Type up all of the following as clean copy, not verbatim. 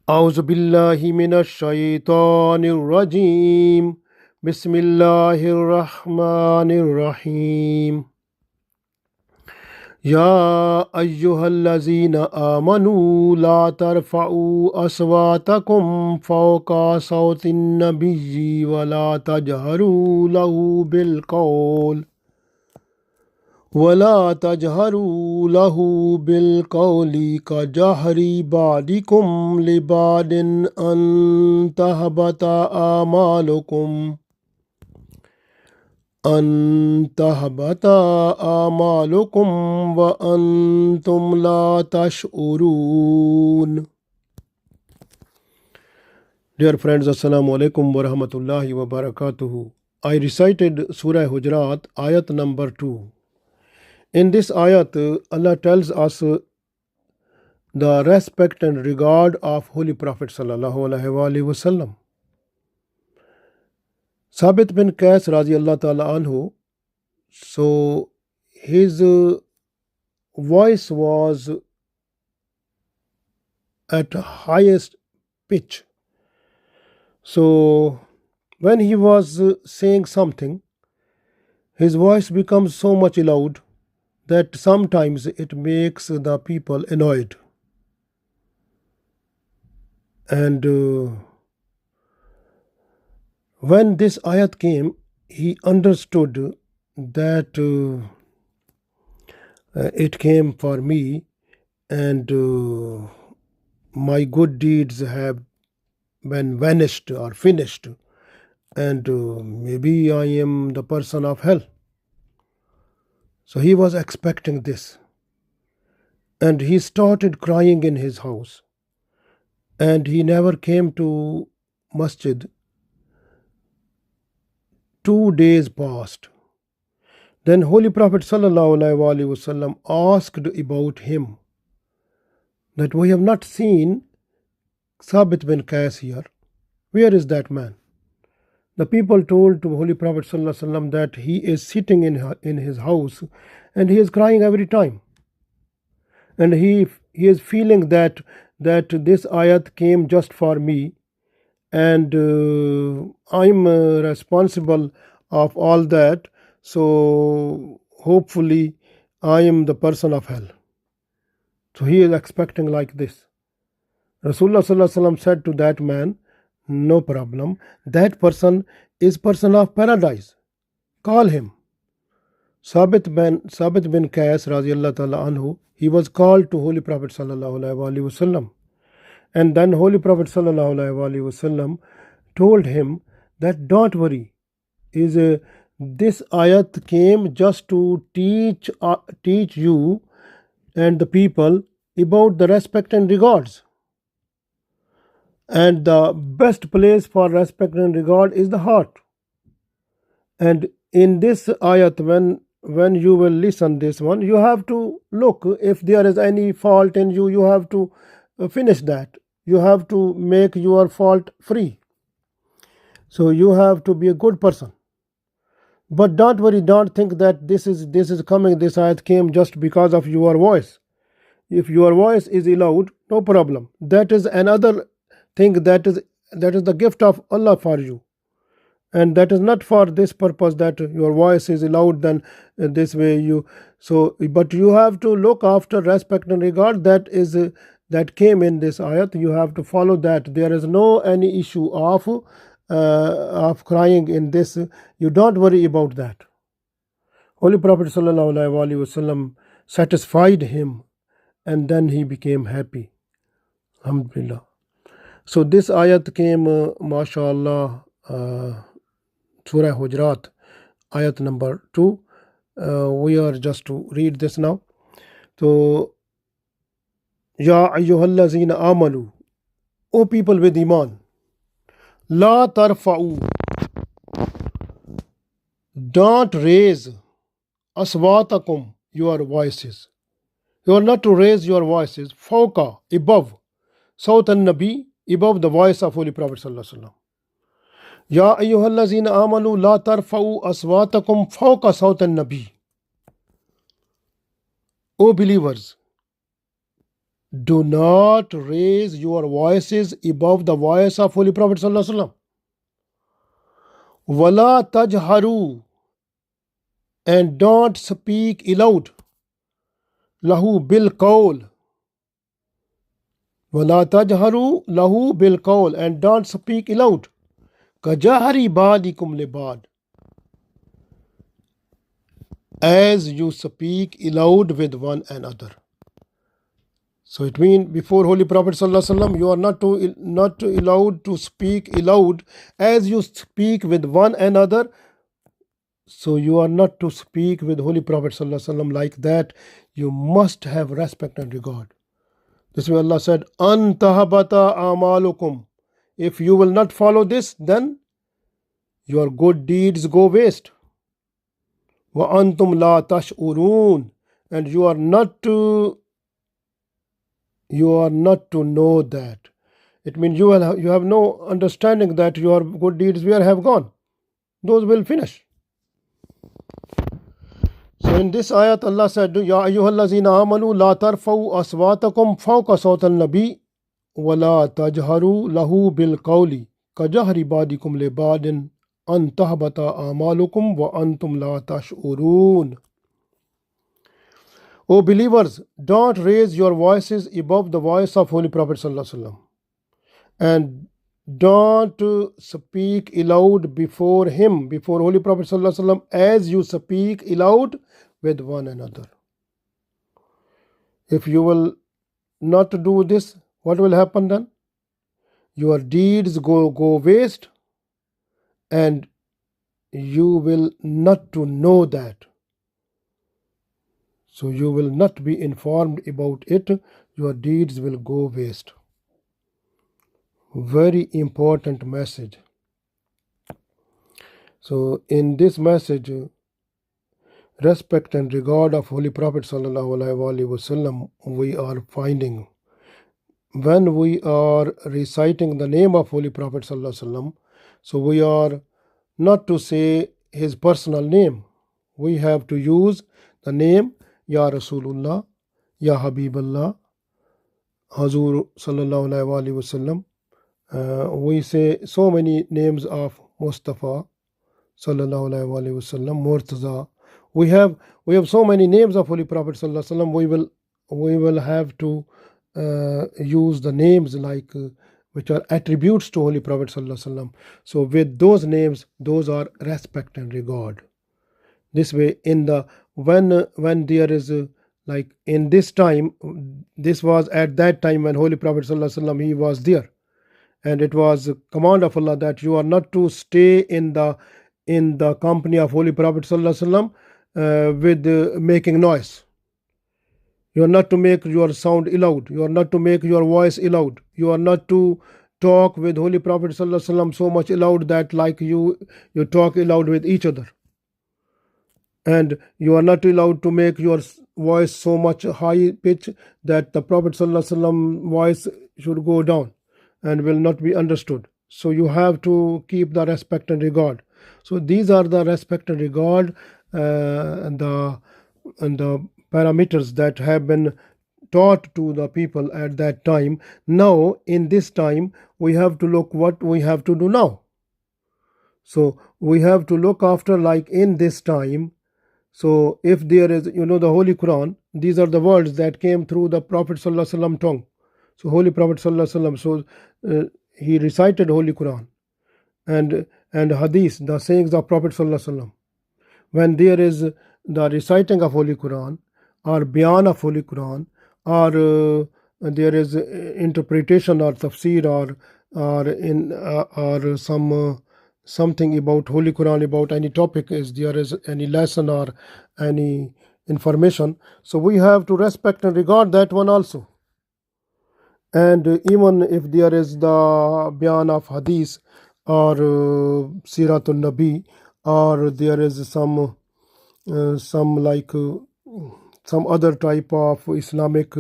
أعوذ بالله من الشيطان الرجيم بسم الله الرحمن الرحيم يا أيها الذين آمنوا لا ترفعوا أصواتكم فوق صوت النبي ولا تجهروا له بالقول كجهر بعضكم لبعض أن تهبط أعمالكم وأنتم لا تشعرون. Dear friends, Assalamu alaikum wa rahmatullahi wa barakatuhu. I recited Surah Al-Hujurat Ayat number 2. In this ayat, Allah tells us the respect and regard of Holy Prophet sallallahu alaihi wasallam. Sabit bin Qais radiallahu ta'ala anhu, so his voice was at highest pitch. So when he was saying something, his voice becomes so much loud that sometimes it makes the people annoyed. And when this ayat came, he understood that it came for me, and my good deeds have been vanished or finished, and maybe I am the person of hell. So he was expecting this, and he started crying in his house, and he never came to masjid. 2 days passed. Then Holy Prophet ﷺ asked about him, that we have not seen Sabit bin Qais here. Where is that man? The people told to Holy Prophet ﷺ that he is sitting in his house and he is crying every time. And he is feeling that this ayat came just for me, and I'm responsible of all that. So hopefully I am the person of hell. So he is expecting like this. Rasulullah ﷺ said to that man, no problem, that person is person of paradise, call him. Sabit bin Qais radiallahu ta'ala anhu, he was called to Holy Prophet sallallahu alaihi wasallam, and then Holy Prophet sallallahu alaihi wasallam told him that don't worry, this ayat came just to teach you and the people about the respect and regards. And the best place for respect and regard is the heart. And in this ayat, when you will listen this one, you have to look if there is any fault in you, you have to finish that. You have to make your fault free. So you have to be a good person. But don't worry, don't think that this ayat came just because of your voice. If your voice is loud, no problem. That is another thing, that is the gift of Allah for you, and that is not for this purpose that your voice is loud, then this way you. So but you have to look after respect and regard that came in this ayat. You have to follow that. There is no any issue of crying in this. You don't worry about that. Holy Prophet sallallahu alaihi wasallam satisfied him, and then he became happy. Alhamdulillah. So this ayat came, mashallah, Surah Al-Hujurat Ayat number 2. We are just to read this now. So, Ya ayyuhallazina amanu, O people with iman, la tarfa'u, don't raise aswatakum, your voices. You are not to raise your voices, fawqa, above, Sawt an-Nabi, above the voice of Holy Prophet sallallahu alaihi wasallam. Ya ayyuhallazina amanu la tarfa'u aswatakum fawqa sawt an-Nabi. O believers, do not raise your voices above the voice of Holy Prophet sallallahu alaihi wasallam. Wala tajharu, and don't speak aloud. Lahu bil qawl. Wala tajharu lahu bil qawl, and don't speak aloud. Kajahari badikum libad, as you speak aloud with one another. So it means before Holy Prophet sallallahu alaihi wasallam, you are not allowed to speak aloud as you speak with one another. So you are not to speak with Holy Prophet sallallahu alaihi wasallam like that. You must have respect and regard. This is why Allah said, "Antahabata amalukum." If you will not follow this, then your good deeds go waste. Wa antum la tash'urun, and you are not to know that. It means you have no understanding that your good deeds where have gone. Those will finish. So in this ayat Allah said, Ya ayyuhallazina amanu la tarfa'u aswatakum fawqa sawtal nabi wa la tajharu lahu bil qawli kajahri badikum li badin an tahbata amalukum wa antum la tash'urun. O believers, don't raise your voices above the voice of Holy Prophet sallallahu alaihi wasallam, and don't speak aloud before him, before Holy Prophet sallallahu alaihi wasallam, as you speak aloud with one another. If you will not do this, what will happen then? Your deeds go waste, and you will not to know that. So you will not be informed about it. Your deeds will go waste. Very important message. So in this message, respect and regard of Holy Prophet sallallahu alaihi wasallam, we are finding when we are reciting the name of Holy Prophet sallallahu alaihi wasallam. So we are not to say his personal name. We have to use the name Ya Rasulullah, Ya Habiballah, Hazur sallallahu alaihi wasallam. We say so many names of Mustafa sallallahu alaihi wasallam, Murtaza. We have so many names of Holy Prophet sallallahu alaihi wasallam. We will have to use the names like which are attributes to Holy Prophet sallallahu alaihi wasallam. So with those names, those are respect and regard. This way, in the when there is like in this time, this was at that time when Holy Prophet sallallahu alaihi wasallam, he was there, and it was a command of Allah that you are not to stay in the company of Holy Prophet sallallahu alaihi wasallam with making noise. You are not to make your sound loud. You are not to make your voice loud. You are not to talk with Holy Prophet sallallahu alaihi wasallam so much loud that like you talk loud with each other. And you are not allowed to make your voice so much high pitch that the Prophet sallallahu alaihi wasallam voice should go down and will not be understood. So you have to keep the respect and regard. So these are the respect and regard and the parameters that have been taught to the people at that time. Now in this time we have to look what we have to do now. So we have to look after like in this time. So if there is, the Holy Quran, these are the words that came through the Prophet sallallahu alaihi wasallam tongue. So Holy Prophet sallallahu alaihi wasallam, so he recited Holy Quran and Hadith, the sayings of Prophet sallallahu alaihi wasallam. When there is the reciting of Holy Quran or Bayan of Holy Quran, or there is interpretation or Tafseer or something about Holy Quran, about any topic, is there is any lesson or any information, so we have to respect and regard that one also. And even if there is the Bayan of Hadith or Surah Al-Nabi, or there is some other type of Islamic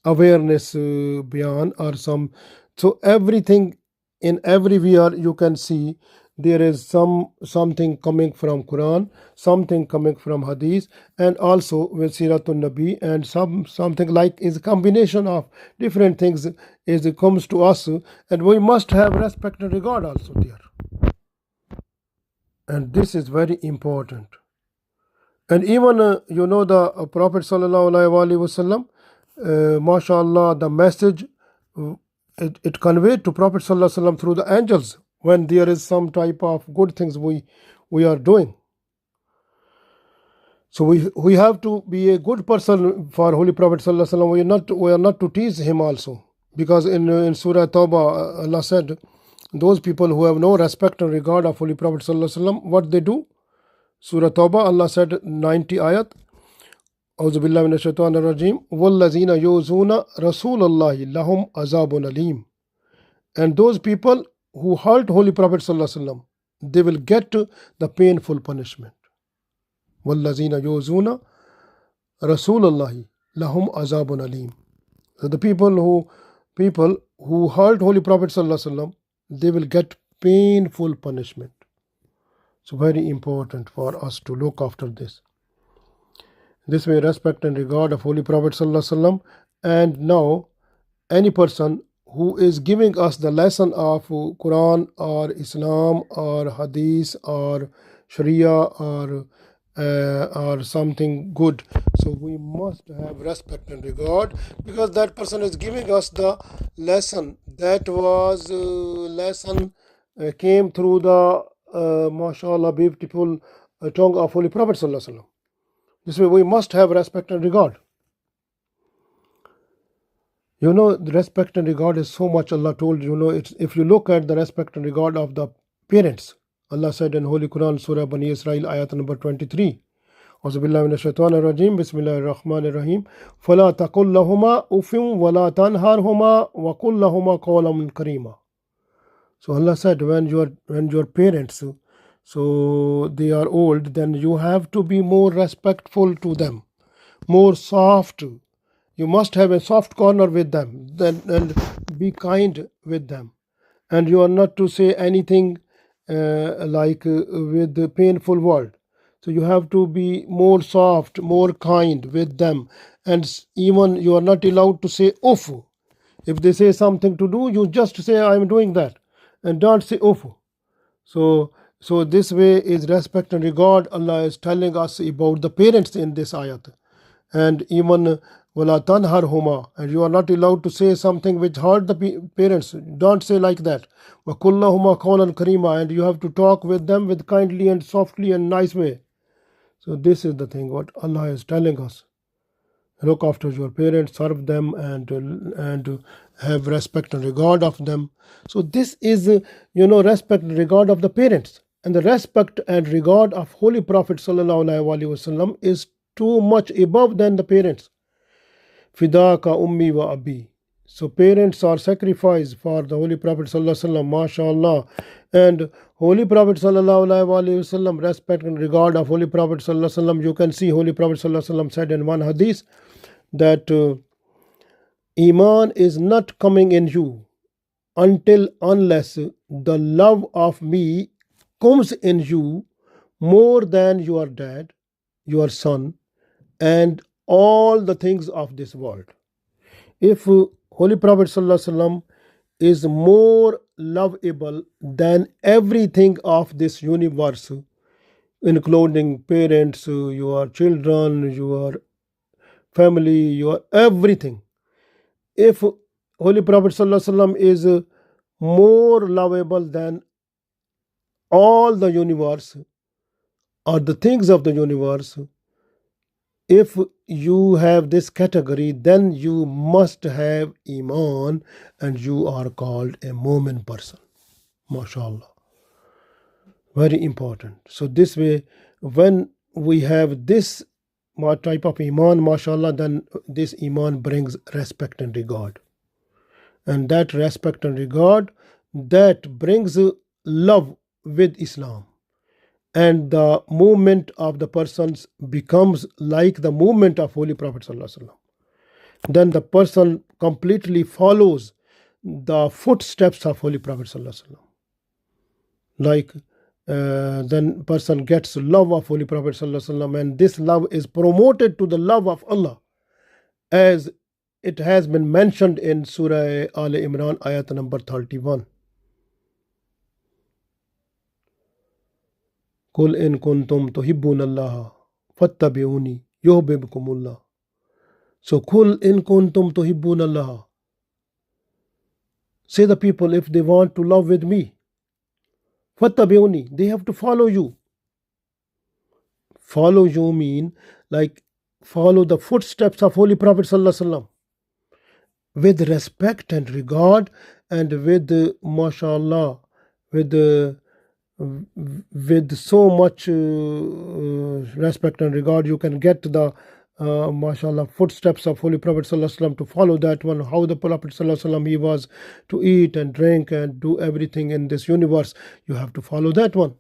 awareness Bayan or some, so everything in everywhere you can see there is something coming from Quran, something coming from Hadith, and also with Siratul Nabi, and something like is a combination of different things is it comes to us, and we must have respect and regard also there. And this is very important. And even the Prophet sallallahu alaihi wasallam, mashallah, the message it conveyed to Prophet sallallahu alaihi wasallam through the angels when there is some type of good things we are doing. So we have to be a good person for Holy Prophet sallallahu alaihi wasallam. We are not to tease him also, because in Surah Tawbah Allah said, those people who have no respect and regard of Holy Prophet sallallahu alaihi wasallam, what they do. Surah Tawbah, Allah said 90 ayat, A'udhu billahi minash shaitanir rajim, Wallazina yuzuna Rasulallahi lahum azabun alim. And those people who hurt Holy Prophet sallallahu alaihi wasallam, they will get the painful punishment. Wallazina yuzuna Rasulallahi lahum azabun alim. So the people who hurt Holy Prophet sallallahu alaihi wasallam, they will get painful punishment. So very important for us to look after this. This way, respect and regard of Holy Prophet sallallahu alaihi wasallam. And now, any person who is giving us the lesson of Quran or Islam or Hadith or Sharia or something good, so we must have respect and regard, because that person is giving us the lesson. That was lesson came through the mashallah beautiful tongue of Holy Prophet sallallahu alaihi wasallam. This way we must have respect and regard. The respect and regard is so much. Allah told it's, if you look at the respect and regard of the parents, Allah said in Holy Quran, Surah Bani Israel, ayat number 23, A'udhu billahi minash shaitanir rajim, Bismillahir Rahmanir Rahim, Fala taqul lahuma ufim wala tanharhuma wa qul lahuma qawlan karima. So Allah said, when your parents, so they are old, then you have to be more respectful to them, more soft. You must have a soft corner with them, and be kind with them. And you are not to say anything with the painful word. So you have to be more soft, more kind with them. And even you are not allowed to say oof. If they say something to do, you just say, I am doing that, and don't say oof. So this way is respect and regard. Allah is telling us about the parents in this ayat. And even wala tanharhuma, and you are not allowed to say something which hurt the parents. Don't say like that. Wa kullahuma qawlan karima, and you have to talk with them with kindly and softly and nice way. So this is the thing what Allah is telling us. Look after your parents, serve them, and have respect and regard of them. So this is respect and regard of the parents. And the respect and regard of Holy Prophet sallallahu alaihi wasallam is too much above than the parents. Fidaka ummi wa abi. So parents are sacrificed for the Holy Prophet sallallahu alaihi wasallam, mashallah. And Holy Prophet sallallahu alaihi wasallam, respect and regard of Holy Prophet sallallahu alaihi wasallam. You can see Holy Prophet sallallahu alaihi wasallam said in one hadith that Iman is not coming in you unless the love of me comes in you more than your dad, your son, and all the things of this world. If Holy Prophet sallallahu alaihi wasallam is more lovable than everything of this universe, including parents, your children, your family, your everything. If Holy Prophet sallallahu alaihi wasallam is more lovable than all the universe or the things of the universe, if you have this category, then you must have Iman, and you are called a Mu'min person. MashaAllah. Very important. So this way, when we have this type of Iman, MashaAllah, then this Iman brings respect and regard. And that respect and regard, that brings love with Islam. And the movement of the persons becomes like the movement of Holy Prophet sallallahu alaihi wasallam. Then the person completely follows the footsteps of Holy Prophet sallallahu alaihi wasallam. Like then person gets love of Holy Prophet Sallallahu Alaihi Wasallam, and this love is promoted to the love of Allah, as it has been mentioned in Surah Al-Imran ayat number 31. Qul in kuntum tuhibbuna Allah fattabi'uni yuhibbukumullah. So Qul in kuntum tuhibbuna Allah. Say the people, if they want to love with me, fattabi'uni, they have to follow you. Follow you mean like follow the footsteps of Holy Prophet Sallallahu Alaihi Wasallam with respect and regard, and with mashallah, with so much respect and regard, you can get the mashallah footsteps of Holy Prophet Sallallahu Alaihi Wasallam, to follow that one, how the Prophet Sallallahu Alaihi Wasallam he was to eat and drink and do everything in this universe. You have to follow that one.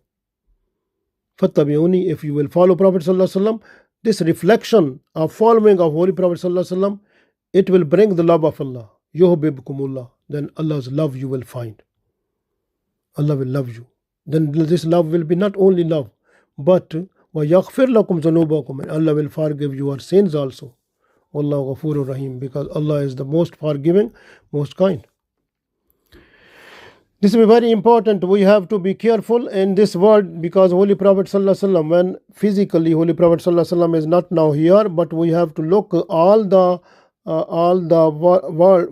Fattabi'uni, if you will follow Prophet Sallallahu Alaihi Wasallam, this reflection of following of Holy Prophet Sallallahu Alaihi Wasallam, it will bring the love of Allah. Yuhibbukumullah, then Allah's love you will find. Allah will love you. Then this love will be not only love, but وَيَغْفِرْ لَكُمْ ذُنُوبَكُمْ, and Allah will forgive your sins also. Wallahu Ghafurur Rahim, because Allah is the most forgiving, most kind. This is very important. We have to be careful in this world, because Holy Prophet Sallallahu Alaihi Wasallam, when physically Holy Prophet Sallallahu Alaihi Wasallam is not now here, but we have to look all the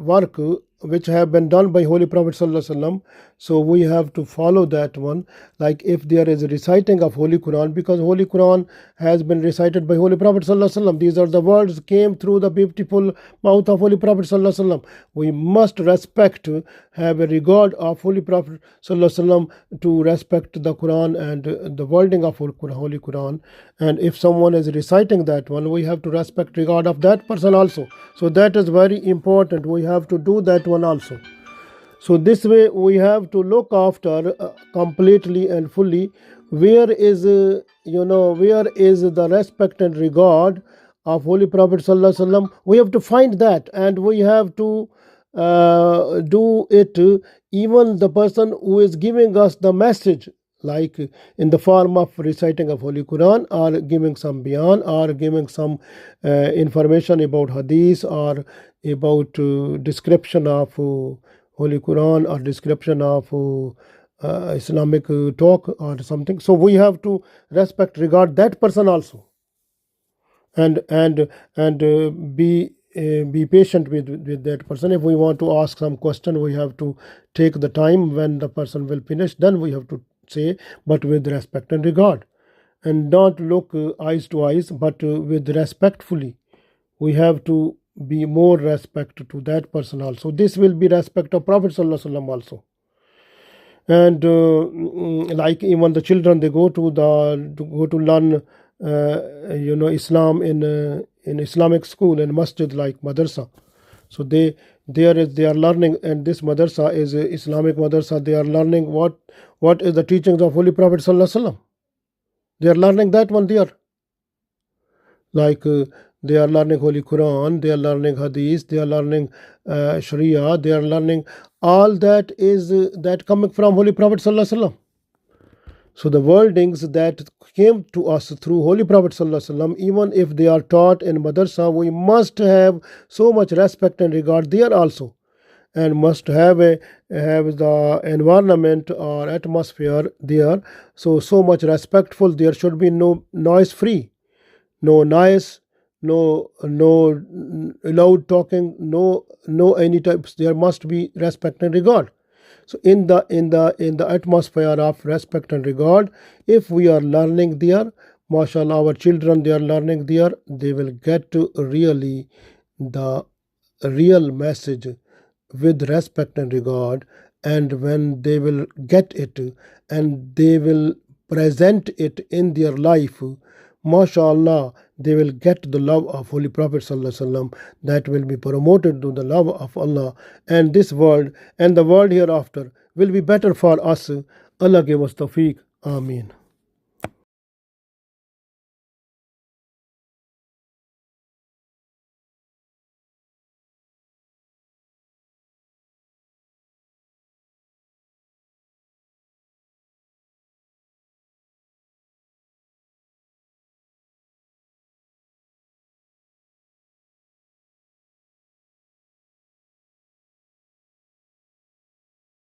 work which have been done by Holy Prophet Sallallahu Alaihi Wasallam. So we have to follow that one. Like if there is a reciting of Holy Quran, because Holy Quran has been recited by Holy Prophet Sallallahu Alaihi Wasallam. These are the words came through the beautiful mouth of Holy Prophet Sallallahu Alaihi Wasallam. We must respect, have a regard of Holy Prophet Sallallahu Alaihi Wasallam, to respect the Quran and the wording of Holy Quran. And if someone is reciting that one, we have to respect regard of that person also. So that is very important. We have to do that one also. So this way we have to look after completely and fully where is the respect and regard of Holy Prophet Sallallahu Alaihi Wasallam. We have to find that, and we have to do it. Even the person who is giving us the message, like in the form of reciting of Holy Quran, or giving some bayan, or giving some information about hadith, or about description of Holy Quran, or description of Islamic talk or something. So we have to respect, regard that person also, and be patient with that person. If we want to ask some question, we have to take the time. When the person will finish, then we have to say, but with respect and regard, and not look eyes to eyes, but with respectfully. We have to be more respect to that person also. This will be respect of Prophet Sallallahu Alaihi Wasallam also. And like even the children, they go to learn Islam in Islamic school and masjid like madrasa. So they are learning, and this madrasa is a Islamic madrasa. They are learning what is the teachings of Holy Prophet Sallallahu Alaihi Wasallam. They are learning that one there. Like they are learning Holy Quran, they are learning Hadith, they are learning Sharia, they are learning all that is that coming from Holy Prophet Sallallahu Alaihi Wasallam. So the wordings that came to us through Holy Prophet Sallallahu Alaihi Wasallam, even if they are taught in madrasa, we must have so much respect and regard there also, and must have the environment or atmosphere there. So much respectful. There should be no noise free, no noise, no loud talking, no any types. There must be respect and regard. So in the atmosphere of respect and regard, if we are learning there, mashallah, our children, they are learning there, they will get to really the real message with respect and regard. And when they will get it and they will present it in their life, mashallah, they will get the love of Holy Prophet Sallallahu Alaihi Wasallam, that will be promoted to the love of Allah, and this world and the world hereafter will be better for us. Allah give us tawfiq. Ameen.